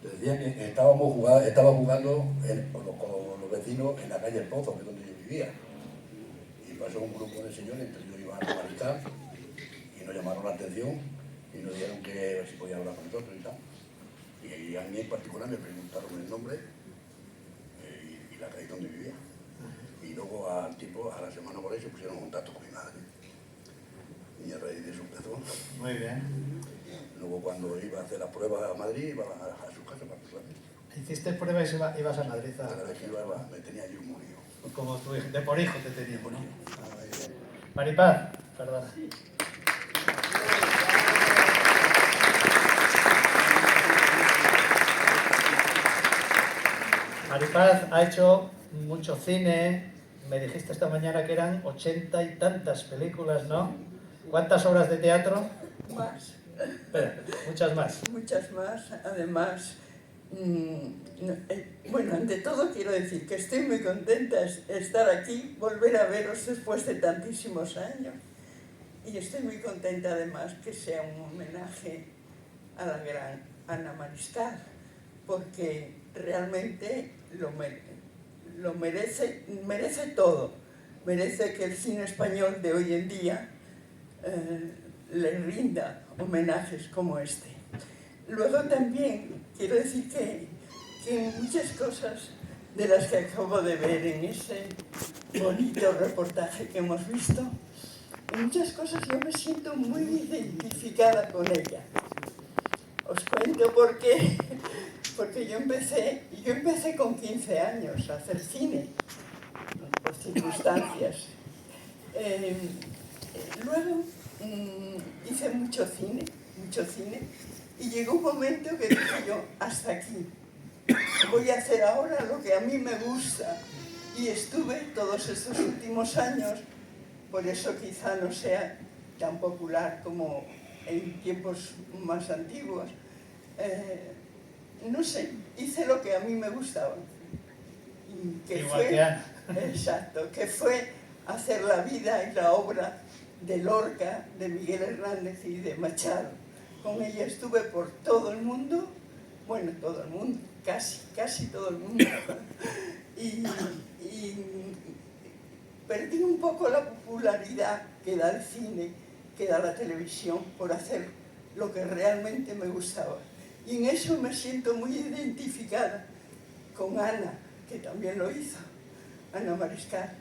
Decía que estaba jugando con los vecinos en la calle El Pozo, que es donde yo vivía. Y pasó un grupo de señores, entre ellos iban a maricar, y nos llamaron la atención y nos dijeron que si podía hablar con nosotros y tal. Y a mí en particular me preguntaron el nombre y la calle donde vivía. Y luego al tiempo, a la semana por ahí se pusieron en contacto con mi madre. Y a raíz de eso empezó. Muy bien. Luego cuando iba a hacer las pruebas a Madrid, iba a su casa para solamente. Hiciste pruebas y ibas a Madrid Cada vez que iba, me tenía allí un morío. como tu hijo, de por hijo te tenía, ¿no? Maripaz, perdona. Maripaz ha hecho mucho cine, me dijiste esta mañana que eran 80 y tantas películas, ¿no? ¿Cuántas obras de teatro? Más, Espera, muchas más. muchas más. Además, bueno, ante todo quiero decir que estoy muy contenta de estar aquí, volver a veros después de tantísimos años. Y estoy muy contenta además que sea un homenaje a la gran Ana Mariscal, porque realmente lo merece, merece todo. Merece que el cine español de hoy en día le rinda homenajes como este. Luego también quiero decir que muchas cosas de las que acabo de ver en ese bonito reportaje que hemos visto, en muchas cosas yo me siento muy identificada con ella. Os cuento por qué. Porque yo empecé con 15 años a hacer cine, por circunstancias. Luego hice mucho cine, y llegó un momento que dije yo, hasta aquí, voy a hacer ahora lo que a mí me gusta. Y estuve todos estos últimos años, por eso quizá no sea tan popular como en tiempos más antiguos, no sé, hice lo que a mí me gustaba. Igual que Ana. Exacto, que fue hacer la vida y la obra de Lorca, de Miguel Hernández y de Machado. Con ella estuve por todo el mundo, bueno, todo el mundo, casi todo el mundo. Y perdí un poco la popularidad que da el cine, que da la televisión, por hacer lo que realmente me gustaba. Y en eso me siento muy identificada con Ana, que también lo hizo, Ana Mariscal.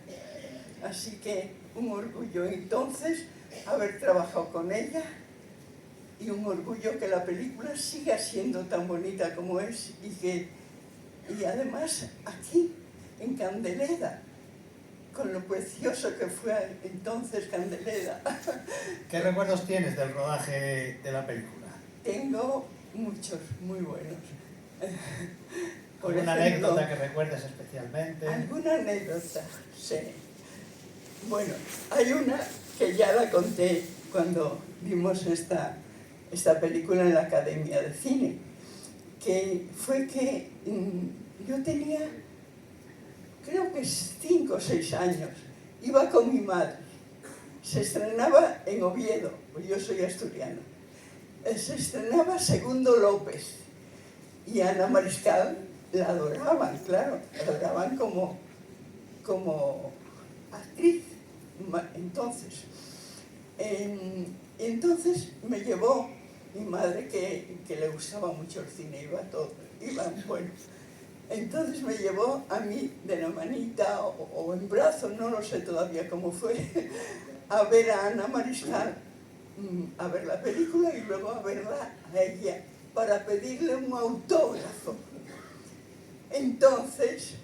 Así que un orgullo entonces haber trabajado con ella y un orgullo que la película siga siendo tan bonita como es y además aquí, en Candeleda, con lo precioso que fue entonces Candeleda. ¿Qué recuerdos tienes del rodaje de la película? Tengo muchos, muy buenos. ¿Alguna anécdota que recuerdes especialmente? ¿Alguna anécdota? Sí. Bueno, hay una que ya la conté cuando vimos esta película en la Academia de Cine, que fue que yo tenía, creo que 5 o 6 años, iba con mi madre, se estrenaba en Oviedo, pues yo soy asturiana, se estrenaba Segundo López, y Ana Mariscal la adoraban, claro, la adoraban como actriz. Entonces, me llevó mi madre, que le gustaba mucho el cine, bueno. Entonces me llevó a mí de la manita o en brazos, no lo sé todavía cómo fue, a ver a Ana Mariscal, a ver la película y luego a verla a ella para pedirle un autógrafo. Entonces,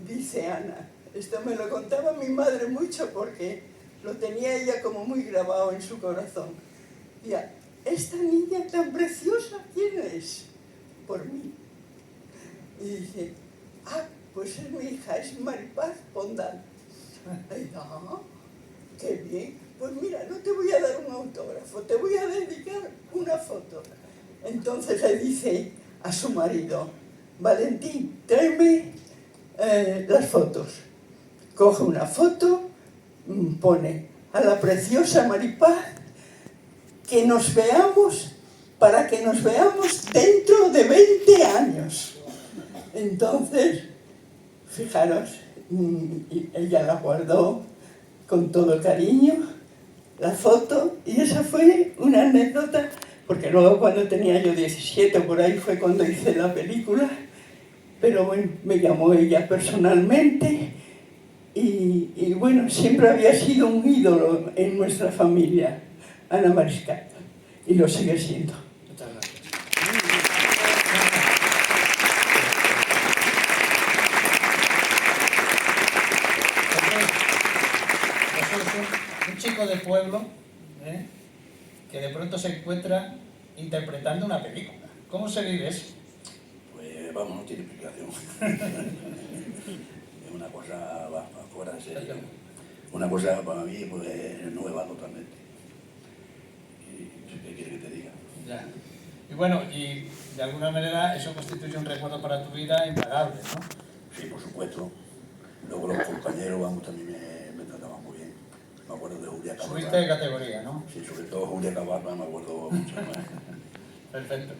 dice Ana, esto me lo contaba mi madre mucho porque lo tenía ella como muy grabado en su corazón. Decía, esta niña tan preciosa, ¿quién es? Por mí. Y dice, pues es mi hija, es Maripaz Pondal. Y dice, qué bien. Pues mira, no te voy a dar un autógrafo, te voy a dedicar una foto. Entonces le dice a su marido, Valentín, tráeme las fotos. Coge una foto, pone a la preciosa Maripaz, que nos veamos, para que nos veamos dentro de 20 años. Entonces, fijaros, ella la guardó con todo cariño, la foto, y esa fue una anécdota, porque luego cuando tenía yo 17, por ahí fue cuando hice la película, pero bueno, me llamó ella personalmente Y bueno, siempre había sido un ídolo en nuestra familia, Ana Mariscal, y lo sigue siendo. Muchas gracias. Un chico de pueblo, que de pronto se encuentra interpretando una película. ¿Cómo se vive eso? Pues vamos, no tiene explicación. Es una cosa fuera de serie. Una cosa para mí pues, nueva totalmente. ¿Qué quieres que te diga? Ya. Y bueno, y de alguna manera eso constituye un recuerdo para tu vida impagable, ¿no? Sí, por supuesto. Luego los compañeros, vamos, también me trataban muy bien. Me acuerdo de Julia Cabarra. Subiste de categoría, ¿no? Sí, sobre todo Julia Cabarra, me acuerdo mucho más. Perfecto.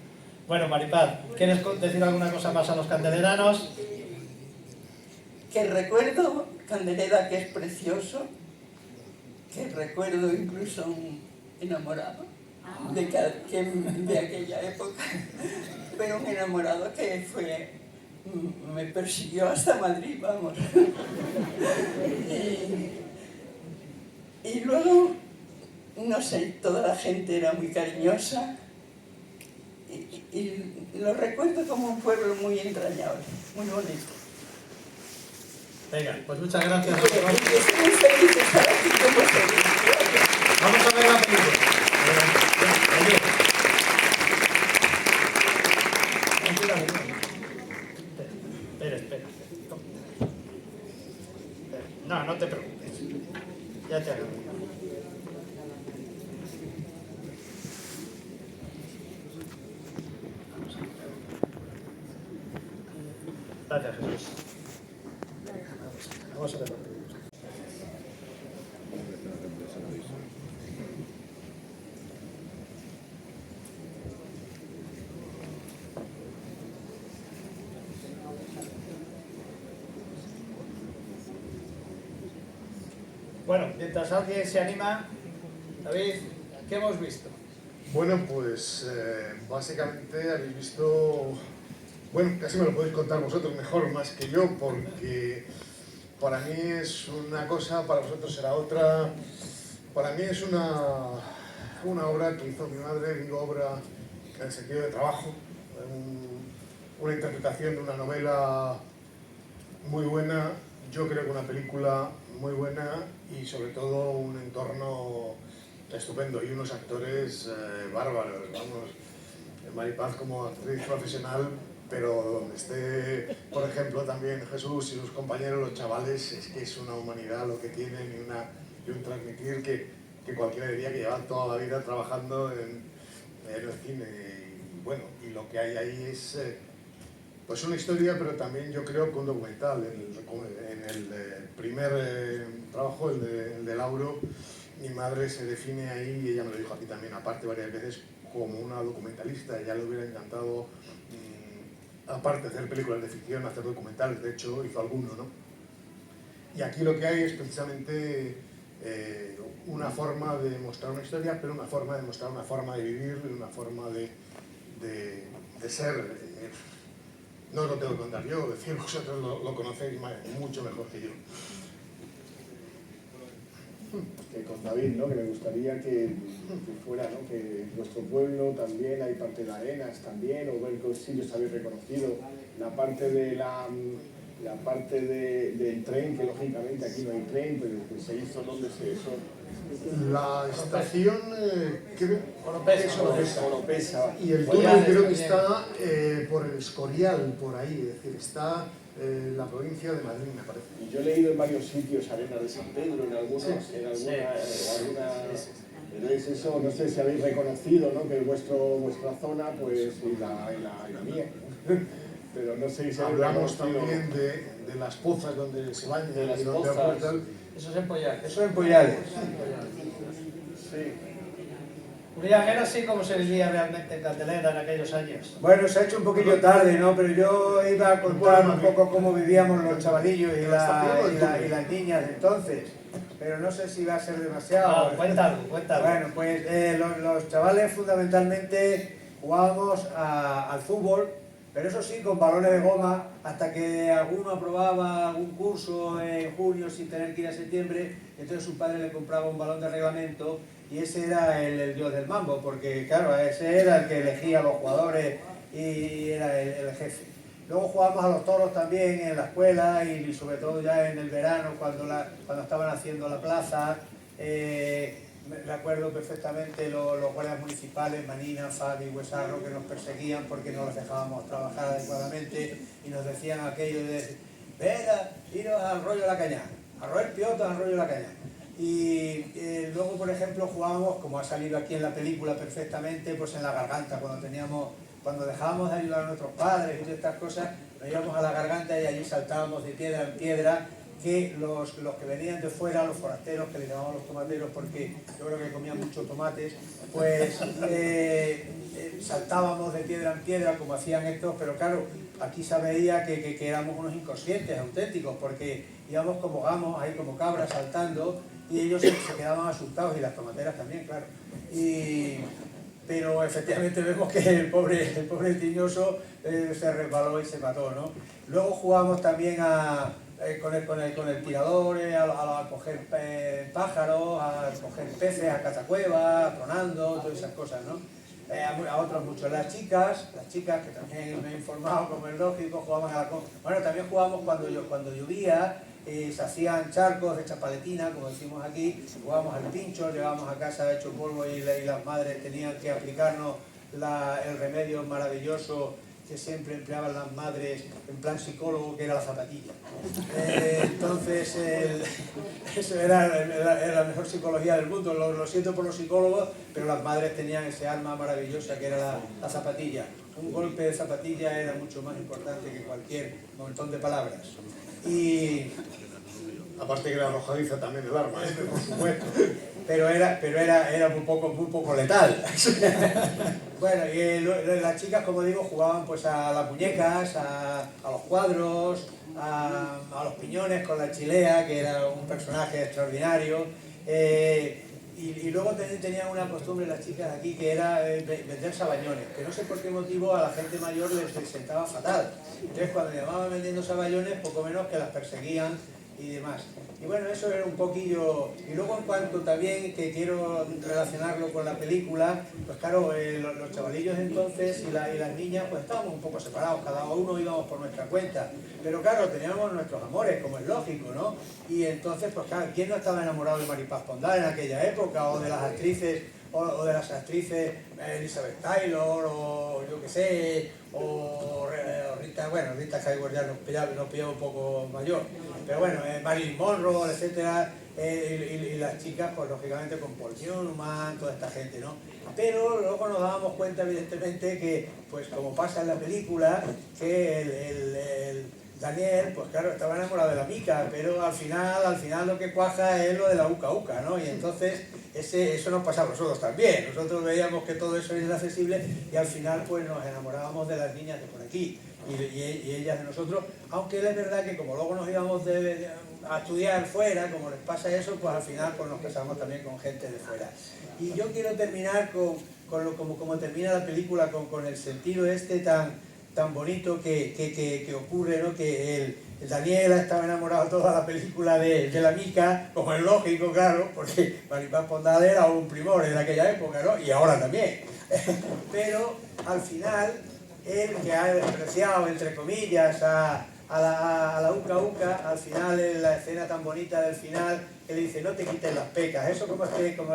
Bueno, Maripaz, ¿quieres decir alguna cosa más a los candeleranos? Que recuerdo Candelera, que es precioso, que recuerdo incluso un enamorado de aquella época, pero un enamorado que me persiguió hasta Madrid, vamos. Y luego, no sé, toda la gente era muy cariñosa y lo recuerdo como un pueblo muy entrañable, muy bonito. Venga, pues muchas gracias. Estoy muy feliz de estar aquí con vosotros. Vamos a ver la película. Espera. No, no te preocupes. Ya te hago. Gracias, Jesús. Vamos a ver la película. Bueno, mientras alguien se anima, David, ¿qué hemos visto? Bueno, pues básicamente habéis visto... Bueno, casi me lo podéis contar vosotros mejor, más que yo, porque para mí es una cosa, para vosotros será otra. Para mí es una obra que hizo mi madre, digo obra en el sentido de trabajo, una interpretación de una novela muy buena, yo creo que una película muy buena y sobre todo un entorno estupendo y unos actores bárbaros, vamos, Maripaz como actriz profesional, pero donde esté, por ejemplo, también Jesús y sus compañeros, los chavales, es que es una humanidad lo que tienen y un transmitir que cualquiera diría que llevan toda la vida trabajando en el cine. Y bueno, y lo que hay ahí es pues una historia, pero también yo creo que un documental. En el primer trabajo, el de Lauro, mi madre se define ahí, y ella me lo dijo aquí también, aparte varias veces, como una documentalista. Ella le hubiera encantado, aparte de hacer películas de ficción, hacer documentales. De hecho, hizo alguno, ¿no? Y aquí lo que hay es precisamente una forma de mostrar una historia, pero una forma de mostrar una forma de vivir, una forma de ser. No lo tengo que contar yo, decir vosotros lo conocéis mucho mejor que yo. Que con David, ¿no? Que me gustaría que fuera, ¿no? Que en vuestro pueblo también hay parte de Arenas también, o ver qué sitios habéis reconocido, la parte de la parte del tren, que lógicamente aquí no hay tren, pero que se hizo, ¿dónde se hizo? La estación Oropesa. Y el túnel creo que está por el Escorial, por ahí, es decir, está la provincia de Madrid, me parece. Y yo he leído en varios sitios Arenas de San Pedro, en algunos, entonces eso, no sé si habéis reconocido, ¿no? Que vuestra zona, pues, y la mía, pero no sé si hablamos también de las pozas donde se bañan y donde aportan. Eso es en Pollales. Eso en Pollales. Sí. Un viajero así como se vivía realmente en Candelera en aquellos años. Bueno, se ha hecho un poquillo tarde, ¿no? Pero yo iba a contar un poco cómo vivíamos los chavalillos y las niñas de entonces. Pero no sé si va a ser demasiado. No, cuéntalo. Bueno, pues los chavales fundamentalmente jugábamos al fútbol, Pero eso sí, con balones de goma, hasta que alguno aprobaba algún curso en junio sin tener que ir a septiembre, entonces su padre le compraba un balón de reglamento y ese era el dios del mambo, porque claro, ese era el que elegía a los jugadores y era el jefe. Luego jugábamos a los toros también en la escuela y sobre todo ya en el verano cuando estaban haciendo la plaza. Me acuerdo perfectamente los guardias municipales, Manina, Fabi, Huesarro, que nos perseguían porque no los dejábamos trabajar adecuadamente y nos decían aquello de venga, iros al rollo de la caña, a roer piotas al rollo de la caña. Y luego, por ejemplo, jugábamos, como ha salido aquí en la película perfectamente, pues en la garganta, cuando dejábamos de ayudar a nuestros padres y todas estas cosas, nos íbamos a la garganta y allí saltábamos de piedra en piedra, que los que venían de fuera, los forasteros, que les llamaban los tomateros porque yo creo que comían muchos tomates, pues saltábamos de piedra en piedra como hacían estos, pero claro, aquí se veía que éramos unos inconscientes auténticos, porque íbamos como gamos, ahí como cabras saltando, y ellos se quedaban asustados, y las tomateras también, claro. Pero efectivamente vemos que el pobre tiñoso se resbaló y se mató, ¿no? Luego jugamos también con el tirador, a coger pájaros, a coger peces, a catacuevas, tronando, todas esas cosas, ¿no? A otros muchos. Las chicas, que también me he informado, como es lógico, jugaban a la... Bueno, también jugábamos cuando llovía, se hacían charcos de chapaletina, como decimos aquí, jugábamos al pincho, llegábamos a casa hecho polvo y las madres tenían que aplicarnos el remedio maravilloso que siempre empleaban las madres en plan psicólogo, que era la zapatilla. Entonces, eso era la mejor psicología del mundo. Lo siento por los psicólogos, pero las madres tenían ese arma maravillosa que era la zapatilla. Un golpe de zapatilla era mucho más importante que cualquier montón de palabras. Y aparte que era arrojadiza también el arma, por supuesto. Pero era muy poco letal. Bueno, y las chicas, como digo, jugaban pues a las muñecas, a los cuadros, a los piñones con la chilea, que era un personaje extraordinario. Y luego tenían una costumbre las chicas aquí, que era vender sabañones, que no sé por qué motivo a la gente mayor les sentaba fatal. Entonces cuando llamaban vendiendo sabañones, poco menos que las perseguían y demás. Y bueno, eso era un poquillo. Y luego, en cuanto también, que quiero relacionarlo con la película, pues claro, los chavalillos entonces y las niñas pues estábamos un poco separados, cada uno íbamos por nuestra cuenta, pero claro, teníamos nuestros amores, como es lógico, ¿no? Y entonces, pues claro, ¿quién no estaba enamorado de Maripaz Pondal en aquella época, o de las actrices, o de las actrices Elizabeth Taylor, o yo qué sé, o Rita, bueno, Rita Hayworth ya nos pillaba un poco mayor, pero bueno, Marilyn Monroe, etcétera, y las chicas, pues lógicamente con Paul Newman, toda esta gente, ¿no? Pero luego nos dábamos cuenta, evidentemente, que, pues como pasa en la película, que el Daniel, pues claro, estaba enamorado de la Mica, pero al final lo que cuaja es lo de la uca, ¿no? Y entonces eso nos pasaba a nosotros también. Nosotros veíamos que todo eso era inaccesible y al final pues nos enamorábamos de las niñas de por aquí y ellas de nosotros, aunque es verdad que como luego nos íbamos a estudiar fuera, como les pasa eso, pues al final pues nos casamos también con gente de fuera. Y yo quiero terminar como termina la película, con el sentido tan bonito que ocurre, ¿no? Que el Daniel estaba enamorado toda la película de la Mica, como es lógico, claro, porque Maripaz Pondal era un primor en aquella época, ¿no? Y ahora también. Pero al final, él que ha despreciado, entre comillas, a la uca, al final, en la escena tan bonita del final, él dice, no te quites las pecas. Eso como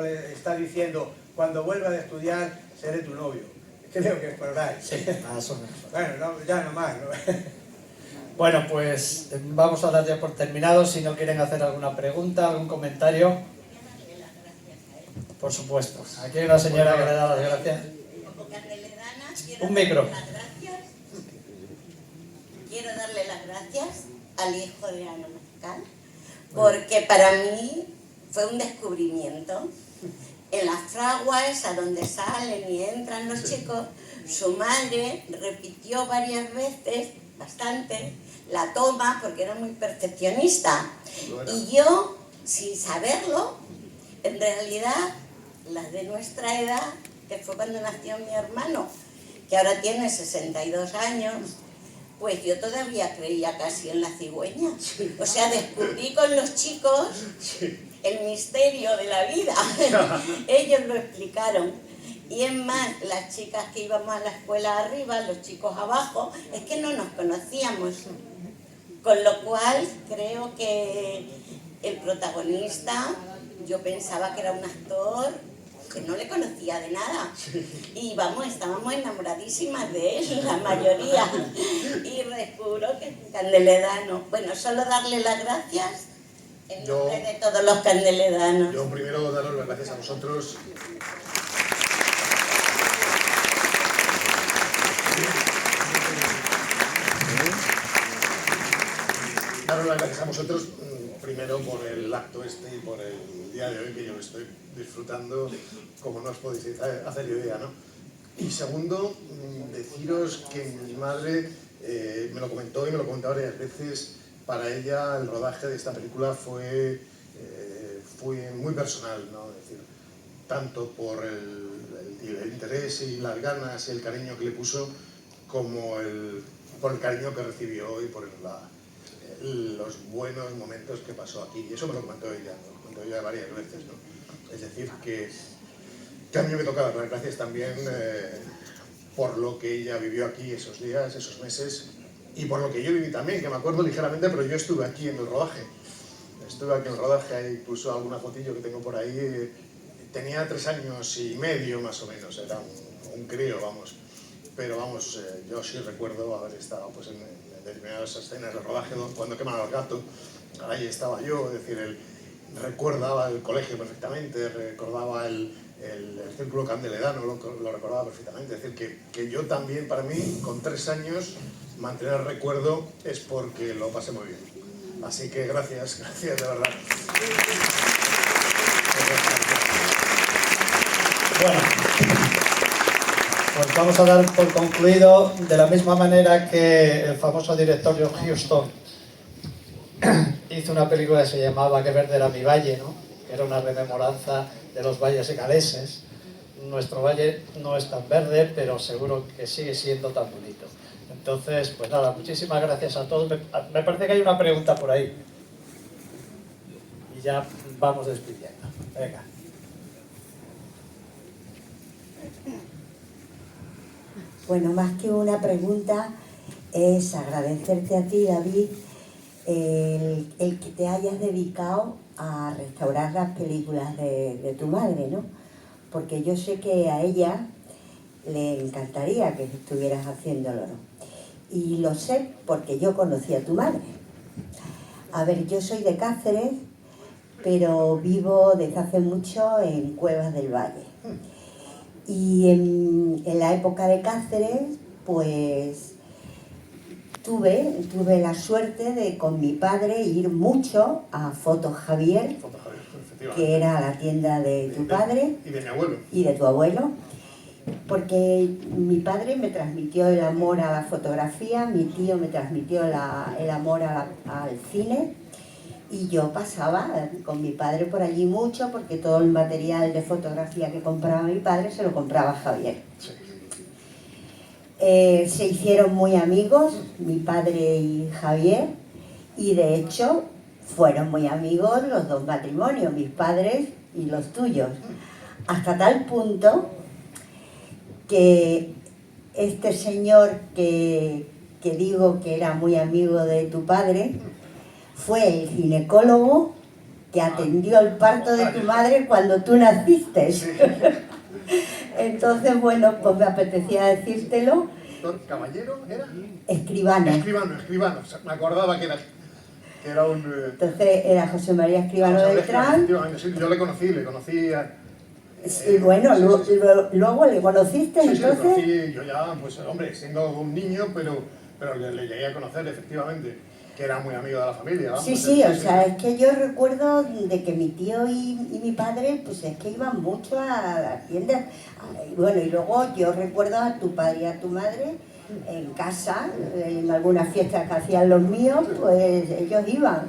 le está diciendo, cuando vuelva a estudiar, seré tu novio. Creo que es por ahí. Sí, más o menos. Bueno, ya no más, ¿no? Bueno, pues vamos a dar ya por terminado. Si no quieren hacer alguna pregunta, algún comentario. Por supuesto. Aquí hay una señora que le da las gracias. Un micro. Quiero darle las gracias al hijo de Ana Mezcal, porque para mí fue un descubrimiento. En las fraguas, a donde salen y entran los chicos, su madre repitió varias veces, bastante, la toma, porque era muy perfeccionista. Y yo, sin saberlo, en realidad, las de nuestra edad, que fue cuando nació mi hermano, que ahora tiene 62 años, pues yo todavía creía casi en la cigüeña. O sea, descubrí con los chicos el misterio de la vida. Ellos lo explicaron. Y es más, las chicas que íbamos a la escuela arriba, los chicos abajo, es que no nos conocíamos. Con lo cual, creo que el protagonista, yo pensaba que era un actor que no le conocía de nada. Y vamos, estábamos enamoradísimas de él, la mayoría. Y descubro que es un candeledano. Bueno, solo darle las gracias en nombre de todos los candeledanos. Yo primero daros las gracias a vosotros. Daros las gracias a vosotros, primero por el acto este y por el día de hoy, que yo lo estoy disfrutando como no os podéis hacer idea, ¿no? Y segundo, deciros que mi madre me lo comentó y me lo comentó varias veces. Para ella el rodaje de esta película fue muy personal, ¿no? Es decir, tanto por el interés y las ganas y el cariño que le puso, como por el cariño que recibió y por los buenos momentos que pasó aquí. Y eso me lo comentó ella varias veces, ¿no? Es decir, que a mí me toca dar las gracias también por lo que ella vivió aquí esos días, esos meses, y por lo que yo viví también, que me acuerdo ligeramente, pero yo estuve aquí en el rodaje. Estuve aquí en el rodaje, ahí puso alguna fotillo que tengo por ahí. Tenía 3 años y medio más o menos, era un crío, vamos. Pero vamos, yo sí recuerdo haber estado pues, en determinadas escenas de rodaje, cuando queman al gato, ahí estaba yo, es decir, recordaba el colegio perfectamente, recordaba el círculo candeledano, lo recordaba perfectamente. Es decir, que yo también, para mí, con 3 años, mantener el recuerdo es porque lo pasé muy bien. Así que gracias de verdad. Bueno, pues vamos a dar por concluido de la misma manera que el famoso director John Huston hizo una película que se llamaba Qué verde era mi valle, ¿no? Que era una rememoranza de los valles galeses. Nuestro valle no es tan verde, pero seguro que sigue siendo tan bonito. Entonces, pues nada, muchísimas gracias a todos. Me parece que hay una pregunta por ahí. Y ya vamos despidiendo. Venga. Bueno, más que una pregunta, es agradecerte a ti, David, el que te hayas dedicado a restaurar las películas de tu madre, ¿no? Porque yo sé que a ella le encantaría que estuvieras haciéndolo, ¿no? Y lo sé porque yo conocí a tu madre. A ver, yo soy de Cáceres, pero vivo desde hace mucho en Cuevas del Valle. Y en la época de Cáceres, pues tuve la suerte de con mi padre ir mucho a Fotos Javier, que era la tienda de tu padre y de mi abuelo. Y de tu abuelo, porque mi padre me transmitió el amor a la fotografía, mi tío me transmitió el amor al cine, y yo pasaba con mi padre por allí mucho, porque todo el material de fotografía que compraba mi padre se lo compraba Javier. Sí. Se hicieron muy amigos, mi padre y Javier, y de hecho fueron muy amigos los dos matrimonios, mis padres y los tuyos, hasta tal punto que este señor que digo que era muy amigo de tu padre fue el ginecólogo que atendió el parto de tu madre cuando tú naciste. Entonces, bueno, pues me apetecía decírtelo. ¿Caballero era? Escribano. Escribano. Me acordaba que era un... Entonces era José María Escribano Beltrán. Sí, yo le conocí a... Y bueno, luego le conociste, sí, entonces... Sí, le conocí, yo ya, pues hombre, siendo un niño, pero le llegué a conocer, efectivamente, que era muy amigo de la familia. Vamos, sí, o sea, es que yo recuerdo de que mi tío y mi padre, pues es que iban mucho a las tiendas. Y bueno, y luego yo recuerdo a tu padre y a tu madre en casa, en algunas fiestas que hacían los míos, pues ellos iban.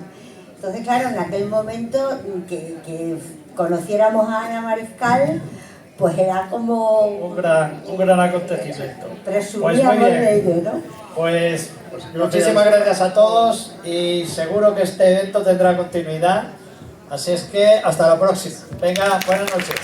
Entonces, claro, en aquel momento que conociéramos a Ana Mariscal, pues era como... Un gran acontecimiento. Presumíamos de ello, ¿no? Pues muchísimas gracias a todos y seguro que este evento tendrá continuidad. Así es que hasta la próxima. Venga, buenas noches.